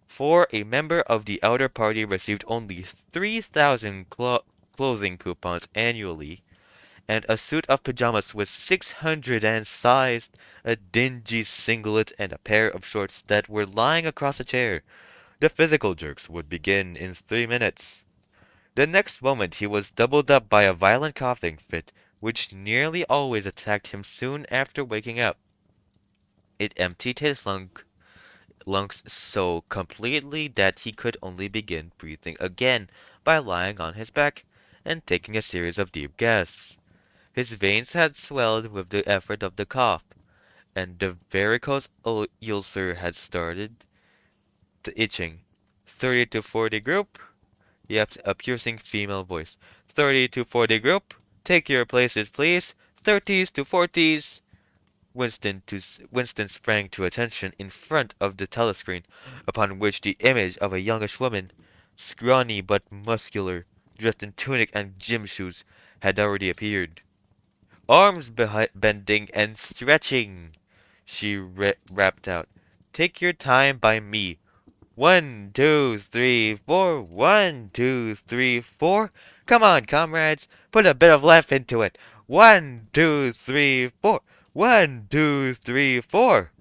for a member of the outer party received only 3,000 clothing coupons annually, and a suit of pajamas with 600 and sized, a dingy singlet and a pair of shorts that were lying across a chair. The physical jerks would begin in 3 minutes. The next moment he was doubled up by a violent coughing fit, which nearly always attacked him soon after waking up. It emptied his lungs so completely that he could only begin breathing again by lying on his back and taking a series of deep gasps. His veins had swelled with the effort of the cough, and the varicose ulcer had started itching. 30 to 40 group? Yep, a piercing female voice. 30 to 40 group? Take your places, please. 30s to 40s. Winston sprang to attention in front of the telescreen, upon which the image of a youngish woman, scrawny but muscular, dressed in tunic and gym shoes, had already appeared. Arms bending and stretching, she rapped out. Take your time by me. 1, 2, 3, 4. 1, 2, 3, 4. Come on, comrades. Put a bit of life into it. 1, 2, 3, 4. 1, 2, 3, 4.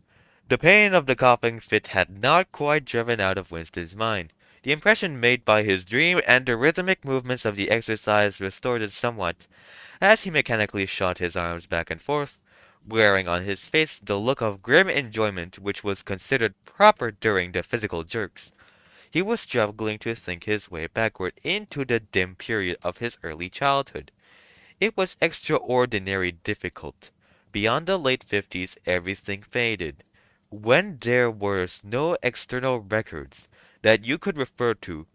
The pain of the coughing fit had not quite driven out of Winston's mind. The impression made by his dream and the rhythmic movements of the exercise restored it somewhat, as he mechanically shot his arms back and forth, wearing on his face the look of grim enjoyment which was considered proper during the physical jerks. He was struggling to think his way backward into the dim period of his early childhood. It was extraordinarily difficult. Beyond the late 50s everything faded. When there was no external records that you could refer to,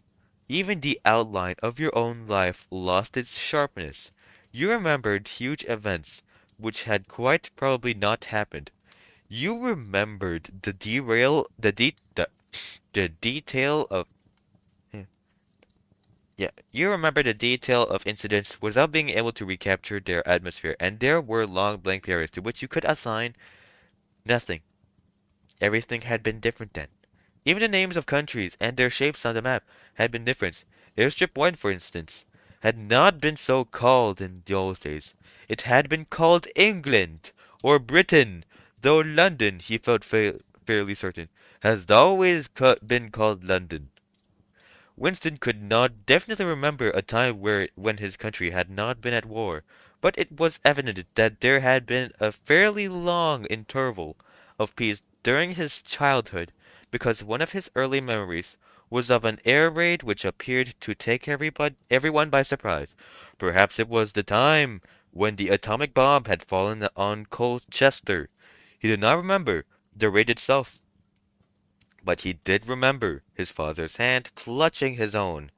even the outline of your own life lost its sharpness. You remembered huge events which had quite probably not happened. You remembered the detail of yeah, yeah, you remember the detail of incidents without being able to recapture their atmosphere, and there were long blank periods to which you could assign nothing. Everything had been different then. Even the names of countries and their shapes on the map had been different. Airstrip 1, for instance, had not been so called in those days. It had been called England or Britain, though London, he felt fairly certain, has always been called London. Winston could not definitely remember a time when his country had not been at war, but it was evident that there had been a fairly long interval of peace during his childhood, because one of his early memories was of an air raid which appeared to take everyone by surprise. Perhaps it was the time when the atomic bomb had fallen on Colchester. He did not remember the raid itself, but he did remember his father's hand clutching his own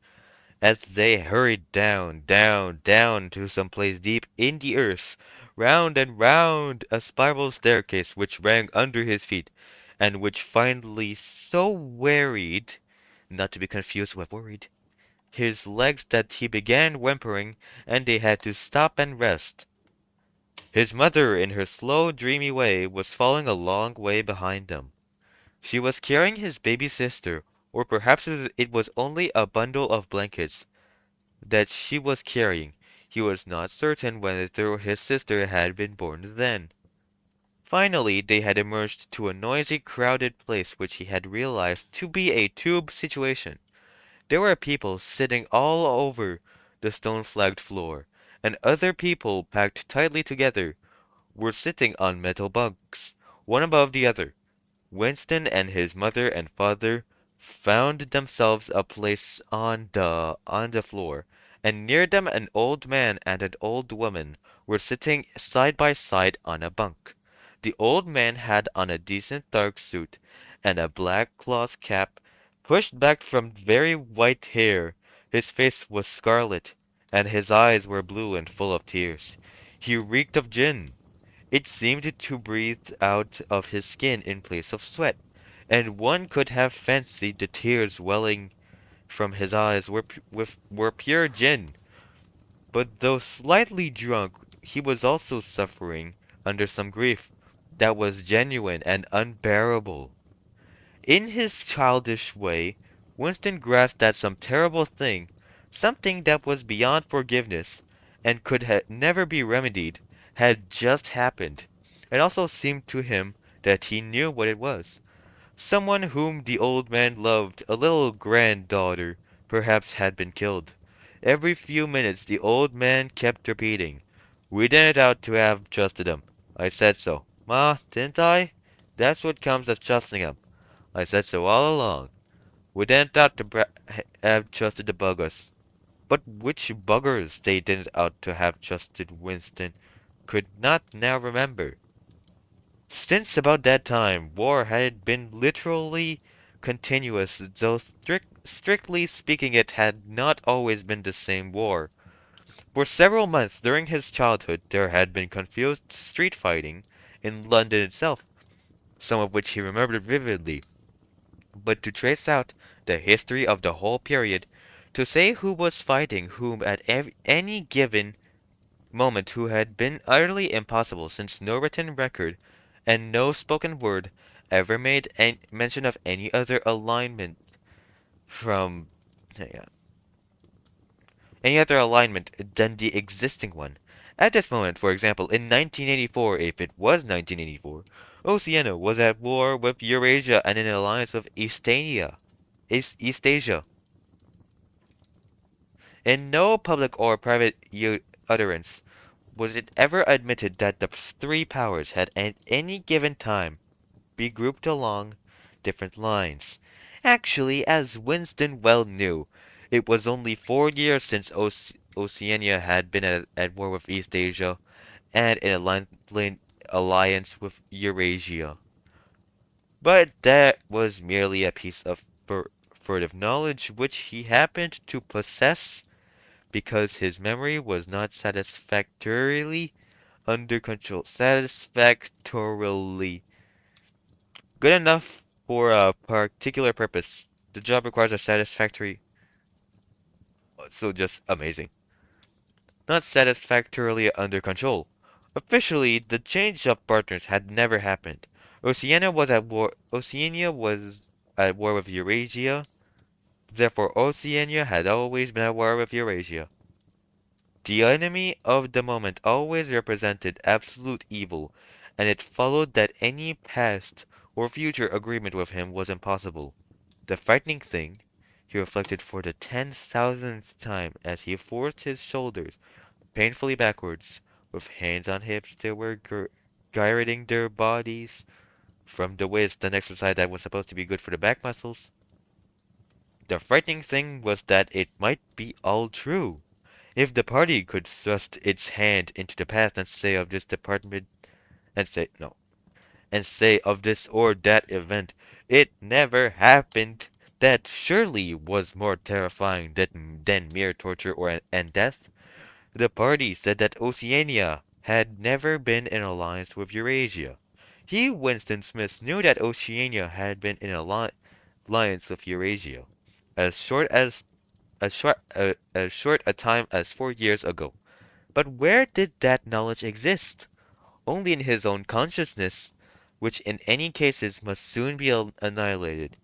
as they hurried down, down, down to some place deep in the earth, round and round a spiral staircase which rang under his feet, and which finally so wearied, not to be confused with worried, his legs that he began whimpering, and they had to stop and rest. His mother, in her slow, dreamy way, was following a long way behind them. She was carrying his baby sister, or perhaps it was only a bundle of blankets that she was carrying. He was not certain whether his sister had been born then. Finally, they had emerged to a noisy, crowded place which he had realized to be a tube situation. There were people sitting all over the stone-flagged floor, and other people packed tightly together were sitting on metal bunks, one above the other. Winston and his mother and father found themselves a place on the floor, and near them an old man and an old woman were sitting side by side on a bunk. The old man had on a decent dark suit, and a black cloth cap pushed back from very white hair. His face was scarlet, and his eyes were blue and full of tears. He reeked of gin. It seemed to breathe out of his skin in place of sweat, and one could have fancied the tears welling from his eyes were pure gin. But though slightly drunk, he was also suffering under some grief that was genuine and unbearable. In his childish way, Winston grasped that some terrible thing, something that was beyond forgiveness and could never be remedied, had just happened. It also seemed to him that he knew what it was. Someone whom the old man loved, a little granddaughter, perhaps had been killed. Every few minutes the old man kept repeating, "We didn't ought to have trusted him. I said so. Ma, didn't I? That's what comes of trusting him. I said so all along. We didn't ought to have trusted the buggers." But which buggers they didn't ought to have trusted Winston could not now remember. Since about that time, war had been literally continuous, though strictly speaking it had not always been the same war. For several months during his childhood there had been confused street fighting in London itself, some of which he remembered vividly. But to trace out the history of the whole period, to say who was fighting whom at any given moment who had been utterly impossible, since no written record and no spoken word ever made mention of any other alignment from hang on, any other alignment than the existing one. At this moment, for example, in 1984, if it was 1984, Oceania was at war with Eurasia and in an alliance with Eastasia. In no public or private utterance was it ever admitted that the three powers had at any given time be grouped along different lines. Actually, as Winston well knew, it was only 4 years since Oceania had been at war with Eastasia and in alliance with Eurasia. But that was merely a piece of furtive knowledge which he happened to possess because his memory was not satisfactorily under control. Satisfactorily good enough for a particular purpose. The job requires a satisfactory, so just amazing. Not satisfactorily under control. Officially, the change of partners had never happened. Oceania was at war with Eurasia, therefore Oceania had always been at war with Eurasia. The enemy of the moment always represented absolute evil, and it followed that any past or future agreement with him was impossible. The frightening thing, he reflected for the 10,000th time as he forced his shoulders painfully backwards, with hands on hips that were gyrating their bodies from the waist, an exercise that was supposed to be good for the back muscles. The frightening thing was that it might be all true. If the party could thrust its hand into the past and say of this department and say no, and say of this or that event, it never happened, that surely was more terrifying than mere torture and death. The party said that Oceania had never been in alliance with Eurasia. He, Winston Smith, knew that Oceania had been in alliance with Eurasia as short a time as 4 years ago. But where did that knowledge exist? Only in his own consciousness, which in any cases must soon be annihilated.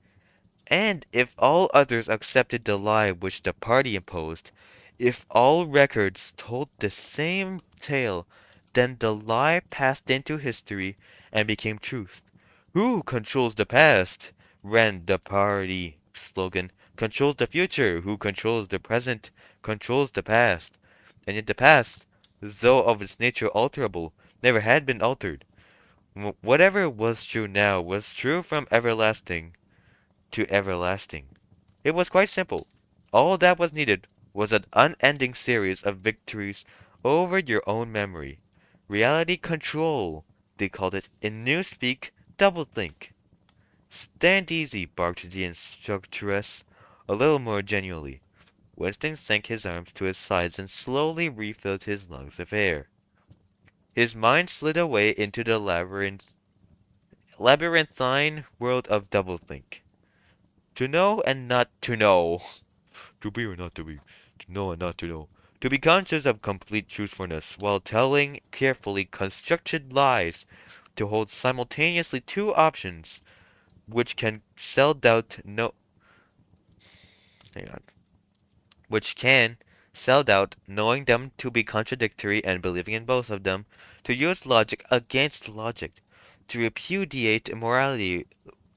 And if all others accepted the lie which the party imposed, if all records told the same tale, then the lie passed into history and became truth. Who controls the past? Ran the party slogan. Controls the future. Who controls the present? Controls the past. And yet the past, though of its nature alterable, never had been altered. Whatever was true now was true from everlasting to everlasting. It was quite simple. All that was needed was an unending series of victories over your own memory. Reality control, they called it in newspeak, doublethink. Stand easy, barked the instructress, a little more genially. Winston sank his arms to his sides and slowly refilled his lungs with air. His mind slid away into the labyrinthine world of doublethink. To know and not to know. To be or not to be. To know and not to know. To be conscious of complete truthfulness while telling carefully constructed lies. To hold simultaneously two options which can sell doubt no hang on. Which can sell doubt, knowing them to be contradictory and believing in both of them. To use logic against logic. To repudiate immorality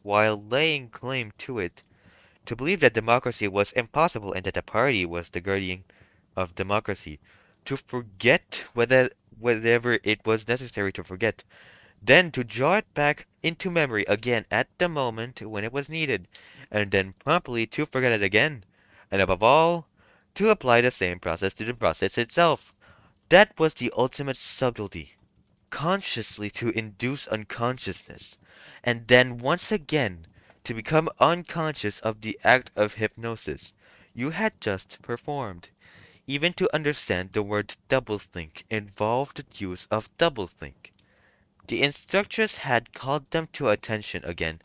while laying claim to it. To believe that democracy was impossible and that the party was the guardian of democracy. To forget whatever it was necessary to forget. Then to draw it back into memory again at the moment when it was needed. And then promptly to forget it again. And above all, to apply the same process to the process itself. That was the ultimate subtlety. Consciously to induce unconsciousness, and then once again to become unconscious of the act of hypnosis you had just performed. Even to understand the word doublethink involved the use of doublethink. The instructress had called them to attention again.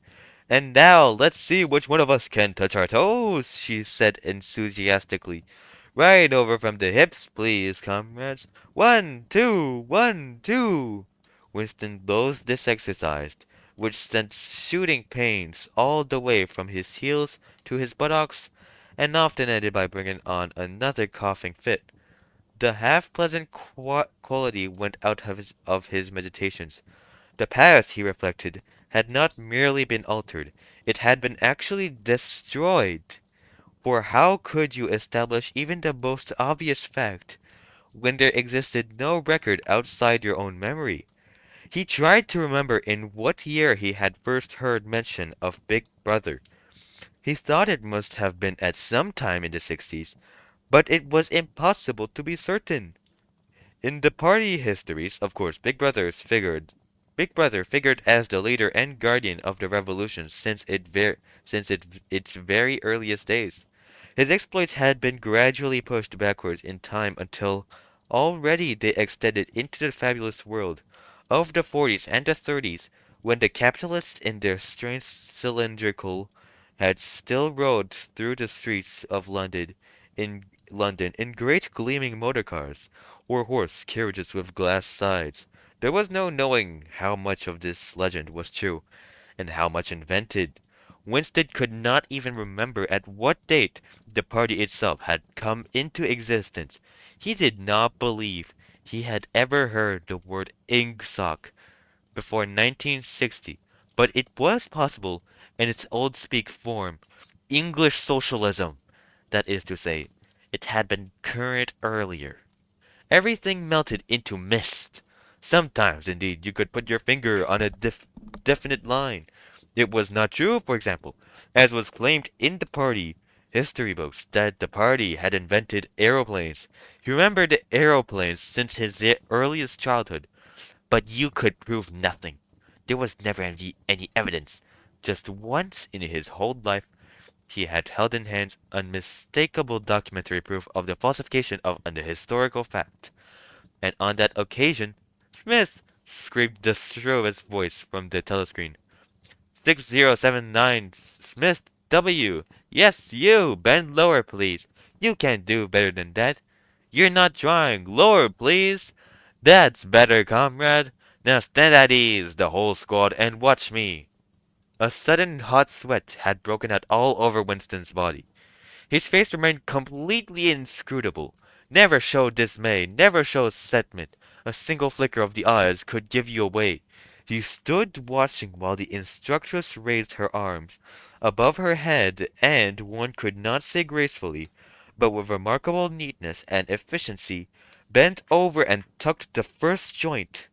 And now let's see which one of us can touch our toes, she said enthusiastically. Right over from the hips, please, comrades. 1, 2, 1, 2. Winston loathed this exercise, which sent shooting pains all the way from his heels to his buttocks, and often ended by bringing on another coughing fit. The half-pleasant quality went out of his meditations. The past, he reflected, had not merely been altered, it had been actually destroyed. For how could you establish even the most obvious fact when there existed no record outside your own memory? He tried to remember in what year he had first heard mention of Big Brother. He thought it must have been at some time in the 60s, but it was impossible to be certain. In the party histories, of course, Big Brother figured as the leader and guardian of the revolution its very earliest days. His exploits had been gradually pushed backwards in time until already they extended into the fabulous world of the 40s and the 30s, when the capitalists in their strange cylindrical had still rode through the streets of London in great gleaming motor cars, or horse carriages with glass sides. There was no knowing how much of this legend was true, and how much invented. Winston could not even remember at what date the party itself had come into existence. He did not believe he had ever heard the word ingsoc before 1960, but it was possible in its old speak form. English socialism. That is to say, it had been current earlier. Everything melted into mist. Sometimes, indeed, you could put your finger on a definite line. It was not true, for example, as was claimed in the party history books, that the party had invented aeroplanes. He remembered the aeroplanes since his earliest childhood, but you could prove nothing. There was never any evidence. Just once in his whole life, he had held in hands unmistakable documentary proof of the falsification of an historical fact. And on that occasion, Smith! Screamed the shrillest voice from the telescreen. 6079 Smith W. Yes, you! Bend lower, please. You can do better than that. You're not trying. Lower, please. That's better, comrade. Now stand at ease, the whole squad, and watch me. A sudden hot sweat had broken out all over Winston's body. His face remained completely inscrutable, never showed dismay, never showed sentiment. A single flicker of the eyes could give you away. He stood watching while the instructress raised her arms above her head and, one could not say gracefully, but with remarkable neatness and efficiency, bent over and tucked the first joint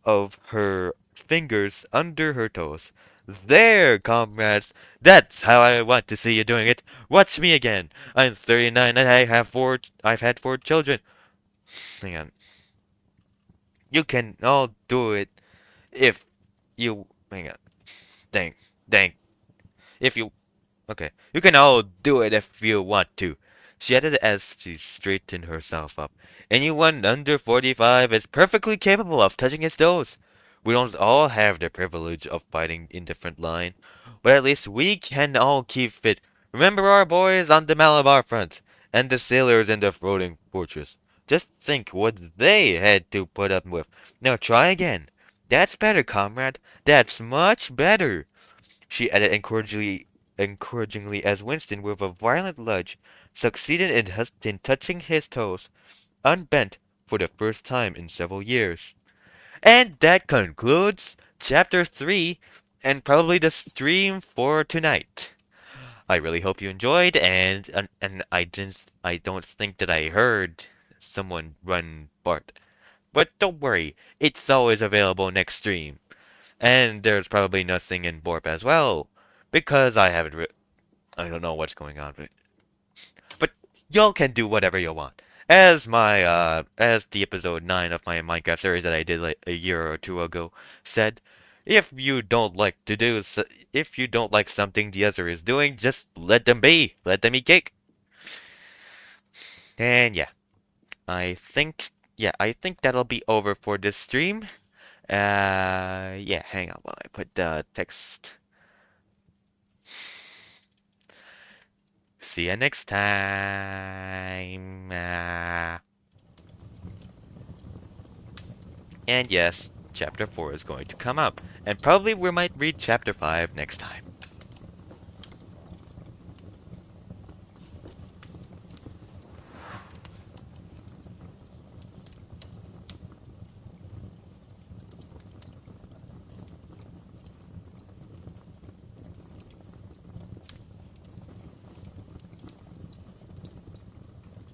of her fingers under her toes. There, comrades! That's how I want to see you doing it! Watch me again! I'm 39 and I've had 4 children. Hang on. You can all do it if you hang on. Dang. Dang. If you Okay. You can all do it if you want to. She added as she straightened herself up. Anyone under 45 is perfectly capable of touching his toes. We don't all have the privilege of fighting in the front line, but at least we can all keep fit. Remember our boys on the Malabar front, and the sailors in the floating fortress. Just think what they had to put up with. Now try again. That's better, comrade. That's much better. She added encouragingly as Winston, with a violent lunge, succeeded in touching his toes, unbent for the first time in several years. And that concludes Chapter 3, and probably the stream for tonight. I really hope you enjoyed, and I don't think that I heard someone run Bart. But don't worry, it's always available next stream. And there's probably nothing in Borp as well, because I don't know what's going on, but y'all can do whatever you want. As the episode 9 of my Minecraft series that I did like a year or two ago said, if you don't like if you don't like something the other is doing, just let them be. Let them eat cake. And I think that'll be over for this stream. Yeah, hang on while I put the text. See you next time. And yes, chapter 4 is going to come up, and probably we might read chapter 5 next time.